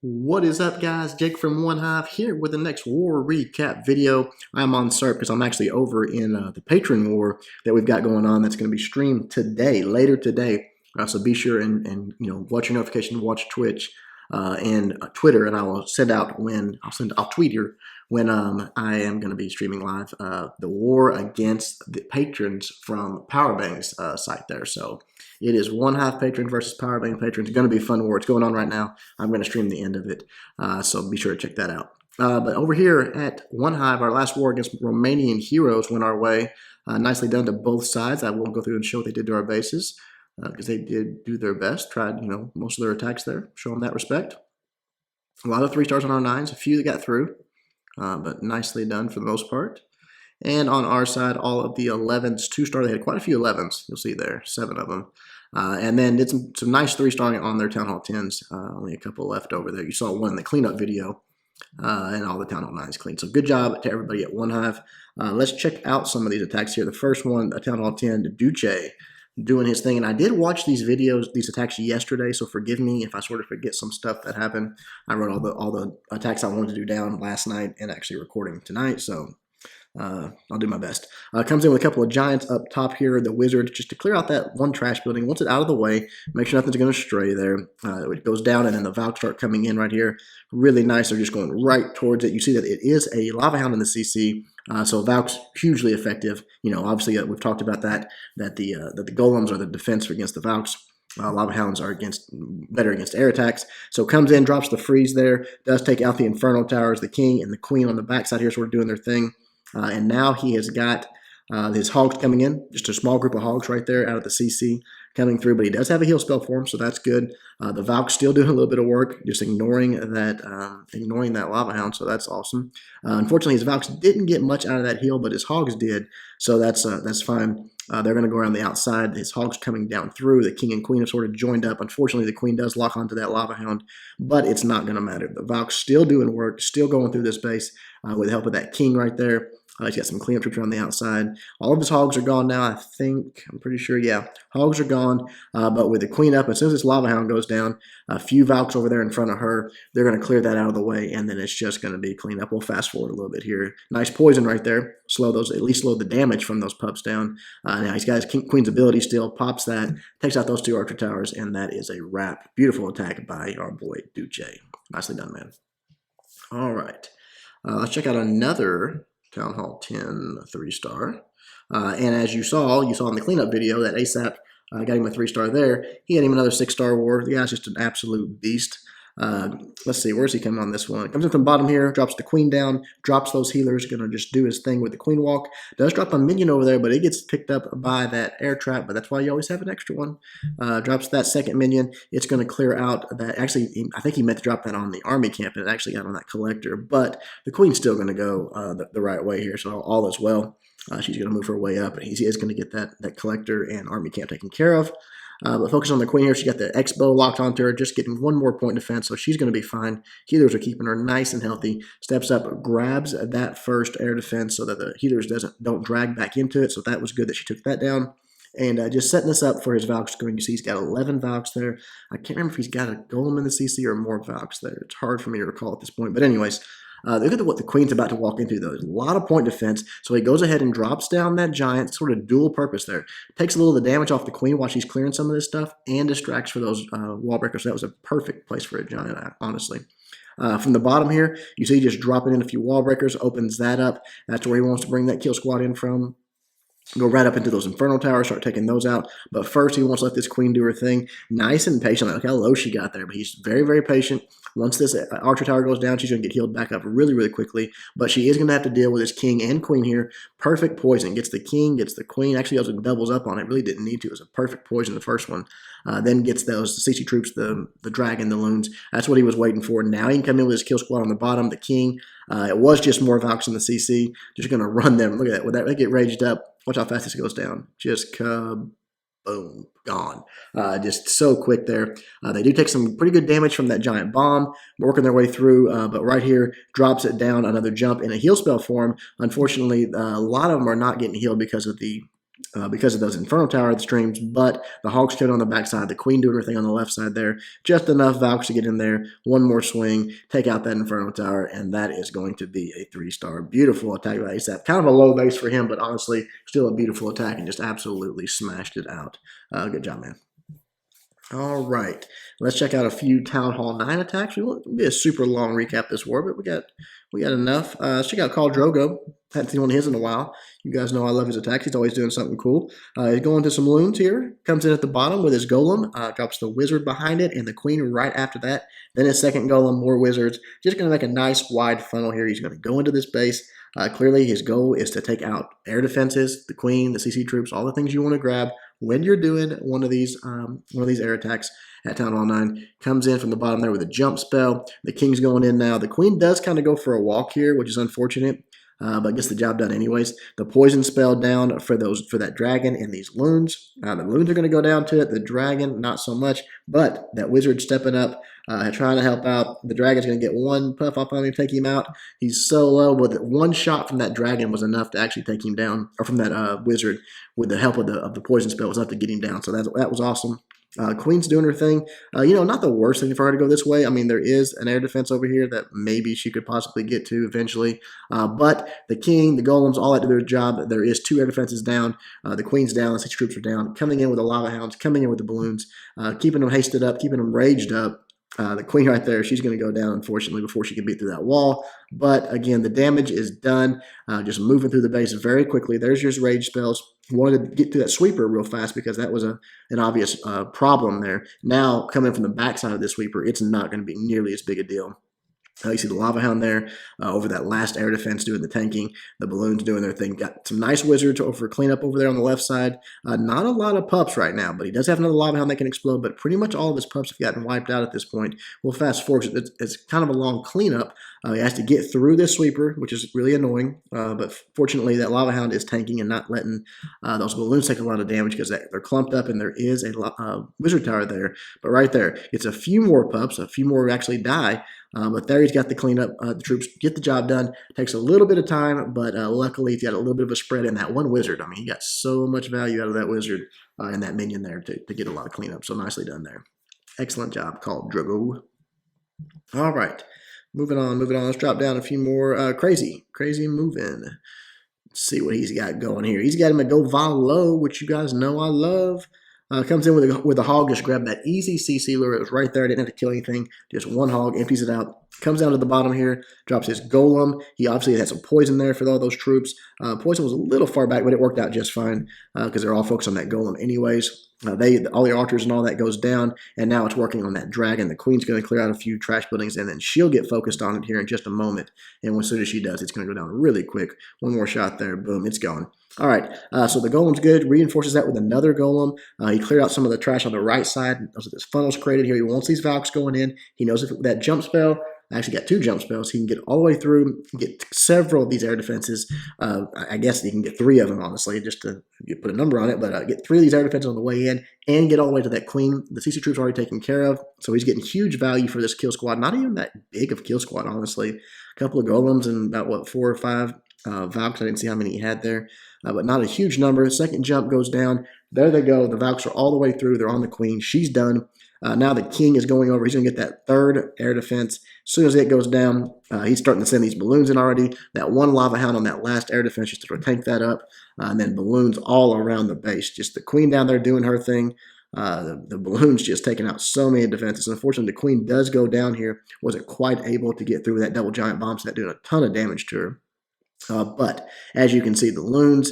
What is up, guys? Jake from OneHive here with the next war recap video. I'm on SERP because I'm actually over in the patron war that we've got going on. That's going to be streamed today, later today. So be sure and watch your notification, watch Twitch and Twitter, and I will I'll tweet here when I am going to be streaming live the war against the patrons from Powerbang's site there. So it is OneHive patrons versus Powerbang patrons. It's going to be a fun war. It's going on right now. I'm going to stream the end of it, so be sure to check that out. But over here at OneHive, our last war against Romanian heroes went our way. Nicely done to both sides. I won't go through and show what they did to our bases because they did do their best. Tried, most of their attacks there. Show them that respect. A lot of 3-stars on our 9s. A few that got through, but nicely done for the most part. And on our side, all of the 11s, 2-star. They had quite a few 11s. You'll see there, 7 of them. And then did some nice 3-starring on their Town Hall 10s. Only a couple left over there. You saw one in the cleanup video. And all the Town Hall 9s clean. So good job to everybody at OneHive. Let's check out some of these attacks here. The first one, a Town Hall 10, Duce doing his thing. And I did watch these videos, these attacks yesterday, so forgive me if I sort of forget some stuff that happened. I wrote all the attacks I wanted to do down last night and actually recording tonight, so I'll do my best. Comes in with a couple of giants up top here, the wizard, just to clear out that one trash building. Once it's out of the way, make sure nothing's going to stray there. It goes down, and then the Valks start coming in right here. Really nice. They're just going right towards it. You see that it is a Lava Hound in the CC, so Valks hugely effective. Obviously we've talked about that the golems are the defense against the Valks. Lava Hounds are better against air attacks. So comes in, drops the freeze there, does take out the Inferno Towers, the king and the queen on the backside here sort of doing their thing. And now he has got his hogs coming in, just a small group of hogs right there out of the CC coming through, but he does have a heal spell for him, so that's good. The Valk's still doing a little bit of work, just ignoring that Lava Hound, so that's awesome. Unfortunately, his Valks didn't get much out of that heal, but his hogs did, so that's fine. They're going to go around the outside. His hogs coming down through. The king and queen have sort of joined up. Unfortunately, the queen does lock onto that Lava Hound, but it's not going to matter. The Valk's still doing work, still going through this base with the help of that king right there. He's got some cleanup troops around the outside. All of his hogs are gone now, I'm pretty sure, yeah. Hogs are gone, but with the queen up, as soon as this Lava Hound goes down, a few Valks over there in front of her, they're going to clear that out of the way, and then it's just going to be clean up. We'll fast forward a little bit here. Nice poison right there. At least slow the damage from those pups down. Now he's got his queen's ability still, pops that, takes out those 2 archer towers, and that is a wrap. Beautiful attack by our boy Duce. Nicely done, man. All right. Let's check out another Town Hall 10 3-star. And as you saw in the cleanup video, that ASAP got him a 3-star there. He had him another 6-star war. The guy's just an absolute beast. Let's see, where's he coming on this one? Comes in from the bottom here, drops the queen down, drops those healers, gonna just do his thing with the queen walk. Does drop a minion over there, but it gets picked up by that air trap, but that's why you always have an extra one. Drops that second minion. It's gonna clear out that. Actually, I think he meant to drop that on the army camp, and it actually got on that collector, but the queen's still gonna go the right way here, so all is well. She's gonna move her way up, and he is gonna get that collector and army camp taken care of. But focus on the queen here. She got the X-bow locked onto her, just getting 1 more point defense, so she's going to be fine. Healers are keeping her nice and healthy. Steps up, grabs that first air defense so that the healers don't drag back into it, so that was good that she took that down. And just setting this up for his Valks going. You see he's got 11 Valks there. I can't remember if he's got a golem in the CC or more Valks there. It's hard for me to recall at this point. But anyways, look at what the queen's about to walk into, though. There's a lot of point defense, so he goes ahead and drops down that giant, sort of dual purpose there. Takes a little of the damage off the queen while she's clearing some of this stuff, and distracts for those wall breakers. So that was a perfect place for a giant, honestly. From the bottom here, you see just dropping in a few wall breakers, opens that up. That's where he wants to bring that kill squad in from. Go right up into those Inferno Towers, start taking those out. But first, he wants to let this queen do her thing. Nice and patient. Look how low she got there, but he's very, very patient. Once this Archer Tower goes down, she's going to get healed back up really, really quickly. But she is going to have to deal with this king and queen here. Perfect poison. Gets the king, gets the queen. Actually, also doubles up on it. Really didn't need to. It was a perfect poison, the first one. Then gets those CC troops, the dragon, the loons. That's what he was waiting for. Now he can come in with his kill squad on the bottom, the king. It was just more Valks in the CC. Just going to run them. Look at that. With that, they get raged up. Watch how fast this goes down. Just boom, gone. Just so quick there. They do take some pretty good damage from that giant bomb, working their way through, but right here drops it down, another jump in a heal spell form. Unfortunately, a lot of them are not getting healed because of the because of those Inferno Tower streams, but the Hogs killed on the backside, the Queen doing her thing on the left side there. Just enough Valks to get in there. One more swing, take out that Inferno Tower, and that is going to be a 3-star. Beautiful attack by ASAP. Kind of a low base for him, but honestly, still a beautiful attack and just absolutely smashed it out. Good job, man. All right, let's check out a few Town Hall 9 attacks. We won't be a super long recap this war, but we got enough. Let's check out Khal Drogo. Haven't seen one of his in a while. You guys know I love his attacks. He's always doing something cool. He's going to some loons here. Comes in at the bottom with his golem. Drops the wizard behind it and the queen right after that. Then his second golem, more wizards. Just going to make a nice wide funnel here. He's going to go into this base. Clearly, his goal is to take out air defenses, the queen, the CC troops, all the things you want to grab when you're doing one of these air attacks at Town Hall 9. Comes in from the bottom there with a jump spell. The king's going in now. The queen does kind of go for a walk here, which is unfortunate. But gets the job done anyways. The poison spell down for that dragon and these loons. The loons are going to go down to it. The dragon, not so much. But that wizard stepping up, trying to help out. The dragon's going to get one puff up on him, take him out. He's so low, but one shot from that dragon was enough to actually take him down, or from that wizard with the help of the poison spell was enough to get him down. So that was awesome. Queen's doing her thing. Not the worst thing for her to go this way. I mean, there is an air defense over here that maybe she could possibly get to eventually. But the king, the golems, all that do their job. There is 2 air defenses down. The queen's down. The 6 troops are down. Coming in with the lava hounds. Coming in with the balloons. Keeping them hasted up. Keeping them raged up. The queen right there, she's going to go down, unfortunately, before she can beat through that wall. But, again, the damage is done. Just moving through the base very quickly. There's your rage spells. Wanted to get to that sweeper real fast because that was an obvious problem there. Now, coming from the backside of this sweeper, it's not going to be nearly as big a deal. You see the lava hound there over that last air defense doing the tanking. The balloons doing their thing. Got some nice wizards for cleanup over there on the left side. Not a lot of pups right now, but he does have another lava hound that can explode. But pretty much all of his pups have gotten wiped out at this point. We'll fast forward. It's kind of a long cleanup. He has to get through this sweeper, which is really annoying. But fortunately, that lava hound is tanking and not letting those balloons take a lot of damage because they're clumped up and there is a wizard tower there. But right there, it's a few more pups. A few more actually die. But there he's got the cleanup. The troops get the job done. Takes a little bit of time, but luckily he's got a little bit of a spread in that one wizard. I mean, he got so much value out of that wizard and that minion there to get a lot of cleanup. So nicely done there. Excellent job, Khal Drogo. All right, moving on. Let's drop down a few more. Crazy moving. Let's see what he's got going here. He's got him a go Valo, which you guys know I love. Comes in with a hog, just grab that easy CC lure. It was right there. Didn't have to kill anything. Just one hog, empties it out. Comes down to the bottom here, drops his golem. He obviously had some poison there for all those troops. Poison was a little far back, but it worked out just fine because they're all focused on that golem anyways. All the altars and all that goes down, and now it's working on that dragon. The queen's going to clear out a few trash buildings, and then she'll get focused on it here in just a moment. And as soon as she does, it's going to go down really quick. One more shot there, boom, it's gone. All right, so the golem's good. Reinforces that with another golem. He cleared out some of the trash on the right side. Those are this funnels created here. He wants these Valks going in. He knows if that jump spell, I actually got 2 jump spells. He can get all the way through, get several of these air defenses. I guess he can get 3 of them, honestly, just to put a number on it. But get 3 of these air defenses on the way in and get all the way to that queen. The CC troops are already taken care of. So he's getting huge value for this kill squad. Not even that big of kill squad, honestly. A couple of golems and about, 4 or 5 Valks. I didn't see how many he had there. But not a huge number. Second jump goes down. There they go. The Valks are all the way through. They're on the queen. She's done. Now the king is going over. He's going to get that 3rd air defense. As soon as it goes down, he's starting to send these balloons in already. That one lava hound on that last air defense just to tank that up. And then balloons all around the base. Just the queen down there doing her thing. The balloons just taking out so many defenses. Unfortunately, the queen does go down here. Wasn't quite able to get through that double giant bomb set, doing a ton of damage to her. But as you can see, the loons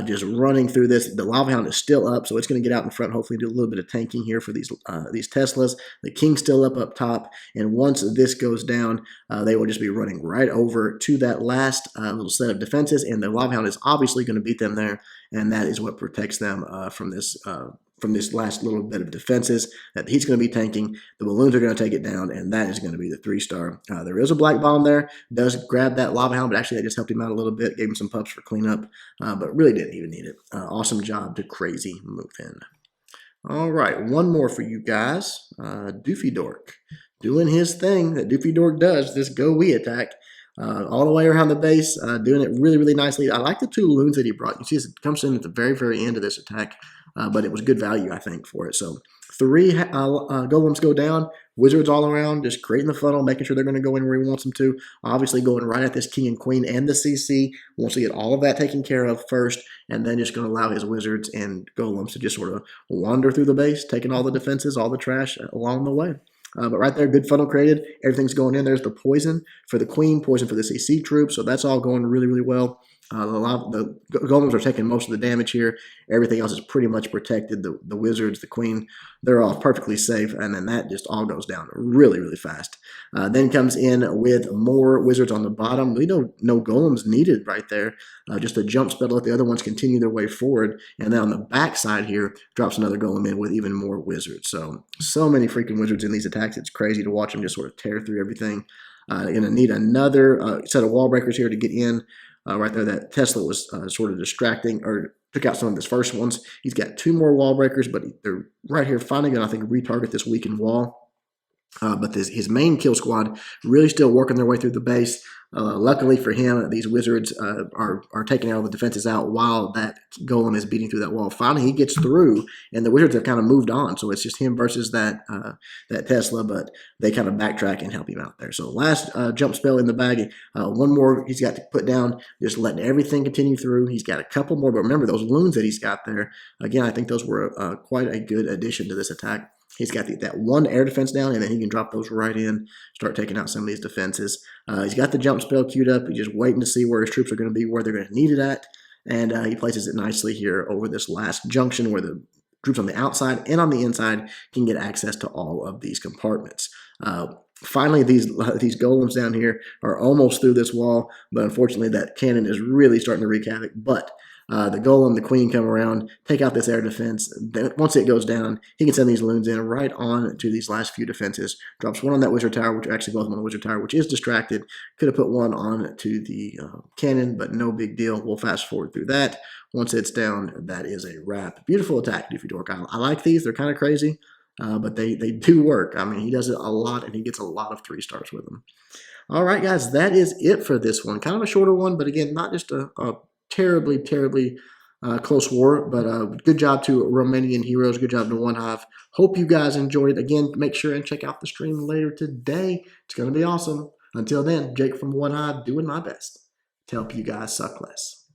just running through this. The lava hound is still up, so it's going to get out in front, hopefully do a little bit of tanking here for these Teslas. The king's still up top, and once this goes down, they will just be running right over to that last little set of defenses, and the lava hound is obviously going to beat them there, and that is what protects them from this last little bit of defenses that he's going to be tanking. The balloons are going to take it down, and that is going to be the 3-star. There is a black bomb there. Does grab that lava hound, but actually that just helped him out a little bit, gave him some pups for cleanup, but really didn't even need it. Awesome job to Crazy move in. All right, one more for you guys. Doofy Dork doing his thing that Doofy Dork does, this go-we attack. all the way around the base, doing it really, really nicely. I like the 2 loons that he brought. You see, it comes in at the very, very end of this attack, but it was good value, I think, for it. So 3 golems go down, wizards all around, just creating the funnel, making sure they're going to go in where he wants them to. Obviously, going right at this king and queen and the CC. Wants to get all of that taken care of first, and then just going to allow his wizards and golems to just sort of wander through the base, taking all the defenses, all the trash along the way. But right there, good funnel created. Everything's going in. There's the poison for the queen, poison for the CC troops. So that's all going really, really well. The golems are taking most of the damage here. Everything else is pretty much protected. The wizards, the queen, they're all perfectly safe. And then that just all goes down really, really fast. Then comes in with more wizards on the bottom. We know no golems needed right there. Just a jump spell to let the other ones continue their way forward. And then on the back side here, drops another golem in with even more wizards. So many freaking wizards in these attacks. It's crazy to watch them just sort of tear through everything. Going to need another set of wall breakers here to get in. Right there, that Tesla was sort of distracting, or took out some of his first ones. He's got 2 more wall breakers, but they're right here finally going to, I think, retarget this weakened wall. But his main kill squad really still working their way through the base. Luckily for him, these wizards are taking all the defenses out while that golem is beating through that wall. Finally, he gets through, and the wizards have kind of moved on. So it's just him versus that Tesla, but they kind of backtrack and help him out there. So last jump spell in the bag. One more he's got to put down, just letting everything continue through. He's got a couple more, but remember those loons that he's got there. Again, I think those were quite a good addition to this attack. He's got that 1 air defense down, and then he can drop those right in, start taking out some of these defenses. He's got the jump spell queued up. He's just waiting to see where his troops are going to be, where they're going to need it at. And he places it nicely here over this last junction where the troops on the outside and on the inside can get access to all of these compartments. Finally, these golems down here are almost through this wall, but unfortunately that cannon is really starting to wreak havoc. But the golem, the queen come around, take out this air defense. Then once it goes down, he can send these loons in right on to these last few defenses. Drops 1 on that wizard tower, which actually both on the wizard tower, which is distracted. Could have put 1 on to the cannon, but no big deal. We'll fast forward through that. Once it's down, that is a wrap. Beautiful attack, Doofy Dork. I like these. They're kind of crazy, but they do work. I mean, he does it a lot, and he gets a lot of 3-stars with them. All right, guys, that is it for this one. Kind of a shorter one, but again, not just a terribly close war, but good job to Romanian Heroes. Good job to OneHive. Hope you guys enjoyed it. Again, make sure and check out the stream later today. It's going to be awesome. Until then, Jake from OneHive doing my best to help you guys suck less.